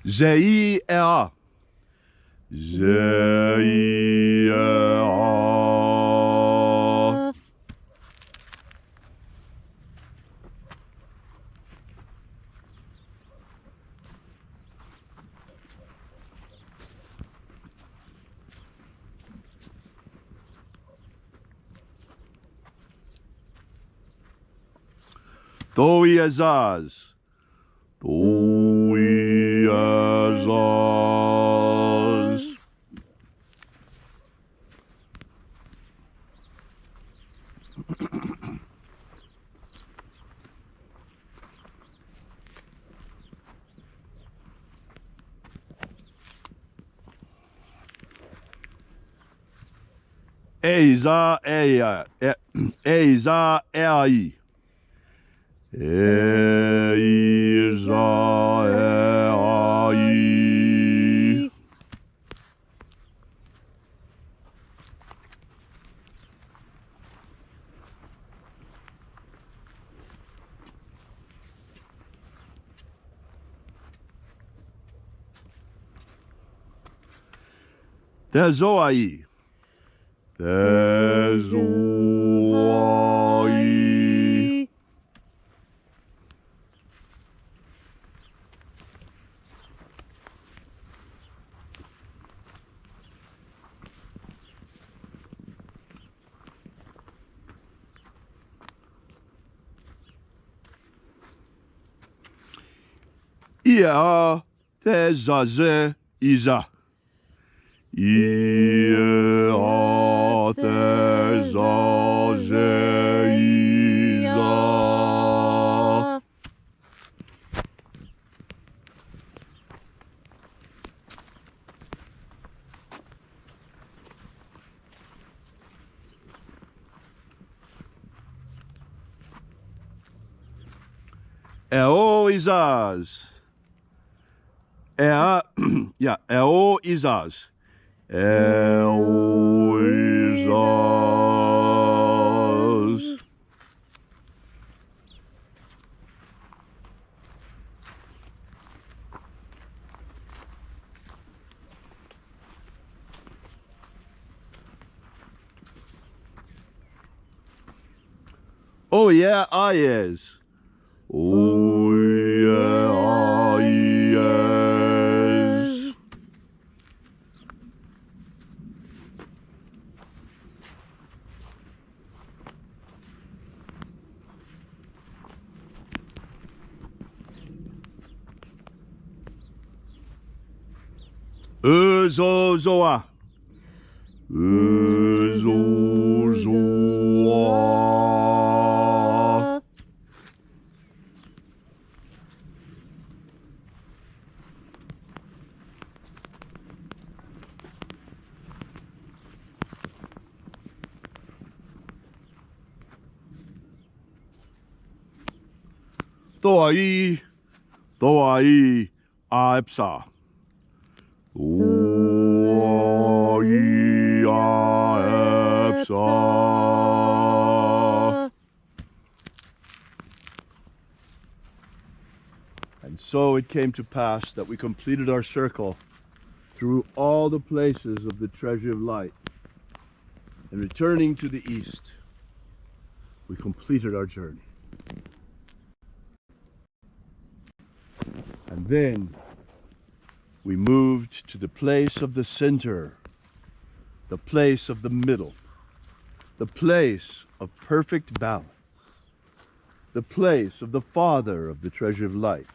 Z-I-E-A. Z-I-E-A. Do-I-Azaz. Do-I-Azaz. Eiza-Ei. Eiza-Ei. Eiza-Ei. Tezoai. Tezoai. Ia tezaze iza. Ia tezaze iza. Eo izaz. Yeah, Eo izaz. Eo izaz. Oh yeah, I is. Oh yeah, I is. Uzozoa. Uzozoa. Toai. Toai. Aepsa. And so it came to pass that we completed our circle through all the places of the treasure of light. And returning to the east, we completed our journey. And then we moved to the place of the center, the place of the middle, the place of perfect balance, the place of the Father of the treasure of light.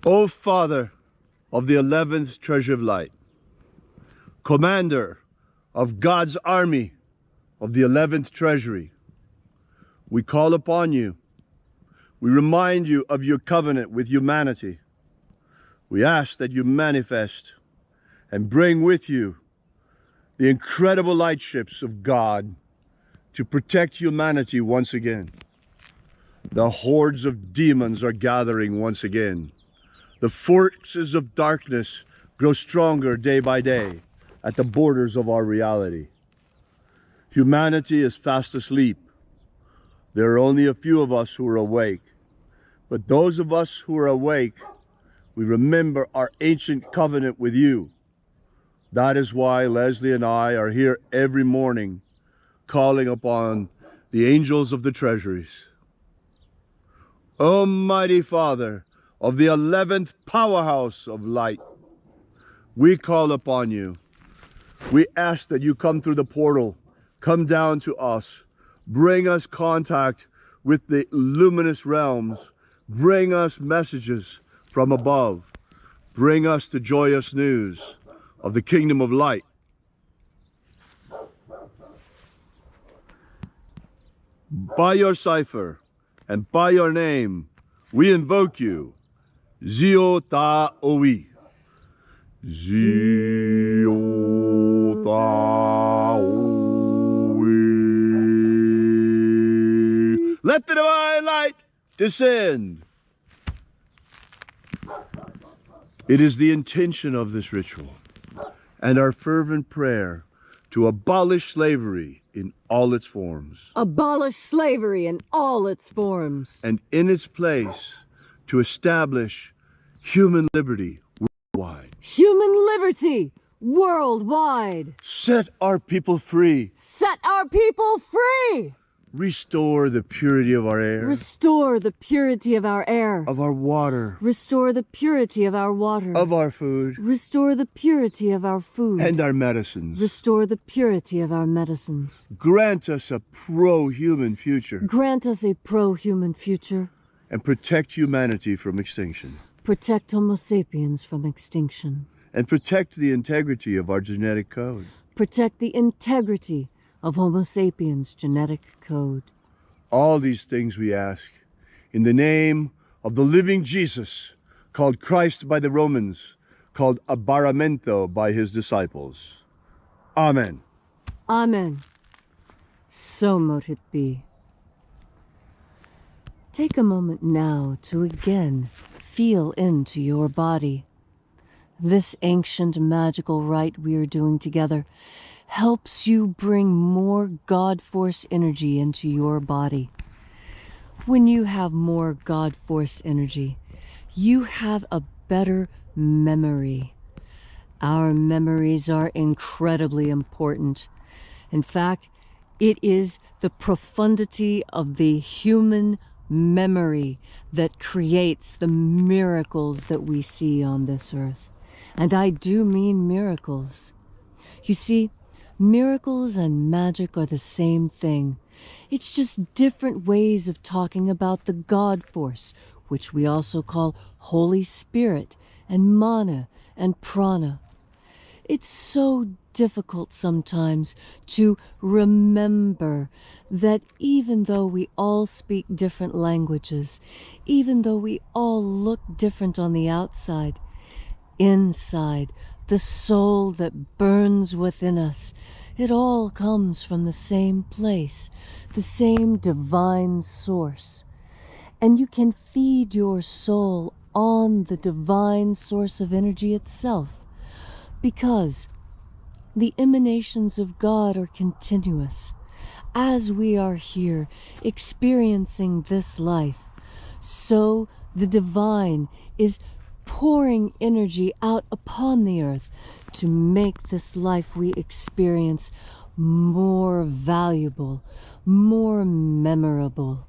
O Father of the 11th treasure of light, Commander of God's army of the 11th treasury, we call upon you. We remind you of your covenant with humanity. We ask that you manifest and bring with you the incredible lightships of God to protect humanity once again. The hordes of demons are gathering once again. The forces of darkness grow stronger day by day at the borders of our reality. Humanity is fast asleep. There are only a few of us who are awake. But those of us who are awake, we remember our ancient covenant with you. That is why Leslie and I are here every morning calling upon the angels of the treasuries. Almighty Father of the 11th powerhouse of light, we call upon you. We ask that you come through the portal, come down to us, bring us contact with the luminous realms, bring us messages from above, bring us the joyous news of the kingdom of light. By your cipher and by your name, we invoke you, Zio Ta Owi. Zio Ta Owi. Let the divine light descend. It is the intention of this ritual and our fervent prayer to abolish slavery in all its forms. Abolish slavery in all its forms. And in its place, to establish human liberty worldwide. Human liberty worldwide. Set our people free. Set our people free. Restore the purity of our air. Restore the purity of our air. Of our water. Restore the purity of our water. Of our food. Restore the purity of our food. And our medicines. Restore the purity of our medicines. Grant us a pro-human future. Grant us a pro-human future. And protect humanity from extinction. Protect Homo sapiens from extinction. And protect the integrity of our genetic code. Protect the integrity of Homo sapiens' genetic code. All these things we ask in the name of the living Jesus, called Christ by the Romans, called Abaramento by his disciples. Amen. Amen. So mote it be. Take a moment now to again feel into your body. This ancient magical rite we are doing together helps you bring more God Force energy into your body. When you have more God Force energy, you have a better memory. Our memories are incredibly important. In fact, it is the profundity of the human memory that creates the miracles that we see on this earth. And I do mean miracles. You see, miracles and magic are the same thing. It's just different ways of talking about the God Force, which we also call Holy Spirit and Mana and Prana. It's so difficult sometimes to remember that even though we all speak different languages, even though we all look different on the outside, inside, the soul that burns within us, it all comes from the same place, the same divine source. And you can feed your soul on the divine source of energy itself, because the emanations of God are continuous. As we are here experiencing this life, so the divine is pouring energy out upon the earth to make this life we experience more valuable, more memorable.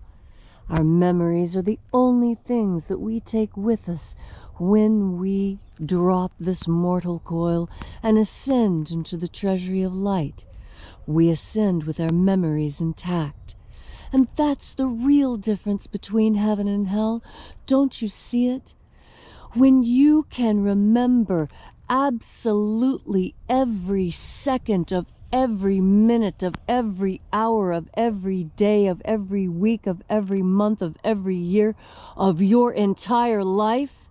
Our memories are the only things that we take with us when we drop this mortal coil and ascend into the treasury of light. We ascend with our memories intact. And that's the real difference between heaven and hell. Don't you see it? When you can remember absolutely every second of every minute of every hour of every day of every week of every month of every year of your entire life,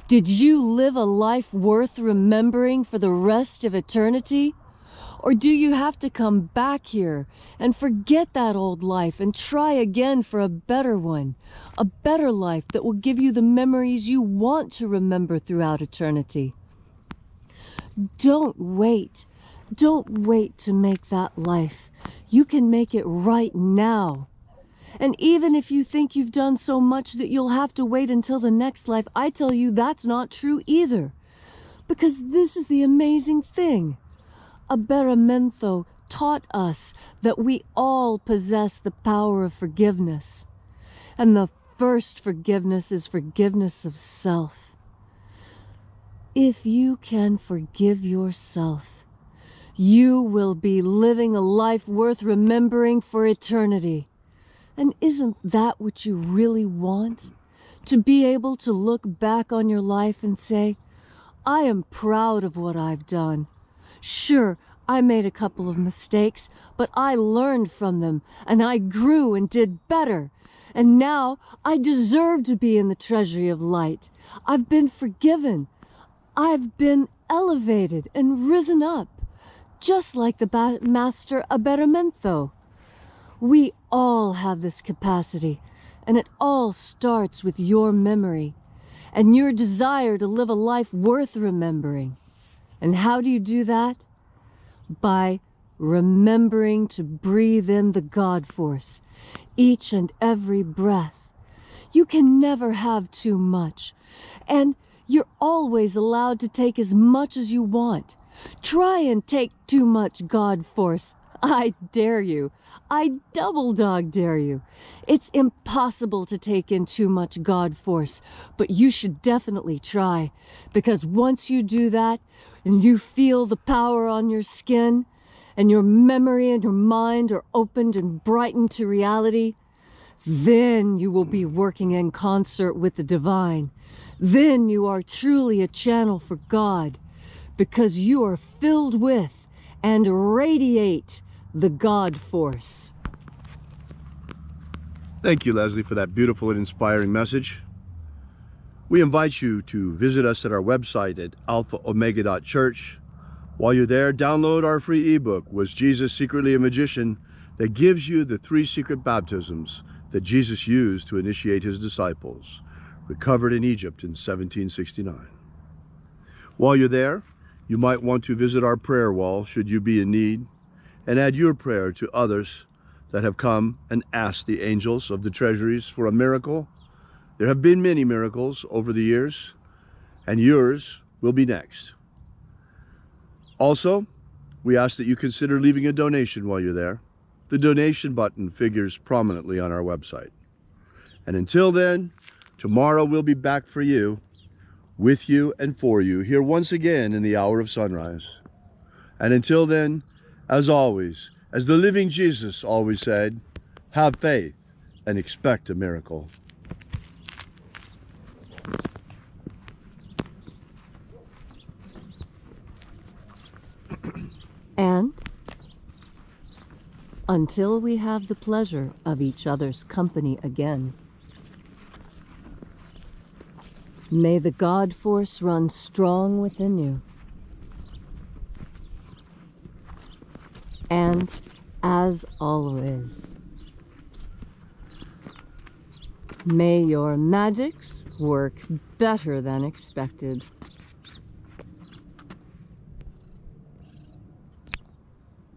did you live a life worth remembering for the rest of eternity? Or do you have to come back here and forget that old life and try again for a better one? A better life that will give you the memories you want to remember throughout eternity. Don't wait. Don't wait to make that life. You can make it right now. And even if you think you've done so much that you'll have to wait until the next life, I tell you that's not true either. Because this is the amazing thing. Aberamento taught us that we all possess the power of forgiveness. And the first forgiveness is forgiveness of self. If you can forgive yourself, you will be living a life worth remembering for eternity. And isn't that what you really want? To be able to look back on your life and say, I am proud of what I've done. Sure, I made a couple of mistakes, but I learned from them, and I grew and did better. And now I deserve to be in the treasury of light. I've been forgiven. I've been elevated and risen up, just like the Master Aberamento. We all have this capacity, and it all starts with your memory and your desire to live a life worth remembering. And how do you do that? By remembering to breathe in the God force, each and every breath. You can never have too much, and you're always allowed to take as much as you want. Try and take too much God force. I dare you. I double dog dare you. It's impossible to take in too much God force, but you should definitely try, because once you do that and you feel the power on your skin and your memory and your mind are opened and brightened to reality, then you will be working in concert with the divine. Then you are truly a channel for God, because you are filled with and radiate the God force. Thank you, Leslie, for that beautiful and inspiring message. We invite you to visit us at our website at alphaomega.church. While you're there, download our free ebook, Was Jesus Secretly a Magician?, that gives you the 3 secret baptisms that Jesus used to initiate his disciples, recovered in Egypt in 1769. While you're there, you might want to visit our prayer wall should you be in need, and add your prayer to others that have come and asked the angels of the treasuries for a miracle. There have been many miracles over the years, and yours will be next. Also, we ask that you consider leaving a donation while you're there. The donation button figures prominently on our website. And until then, tomorrow we'll be back for you, with you and for you, here once again in the hour of sunrise. And until then, as always, as the living Jesus always said, have faith and expect a miracle. And until we have the pleasure of each other's company again, may the God force run strong within you. And as always, may your magics work better than expected.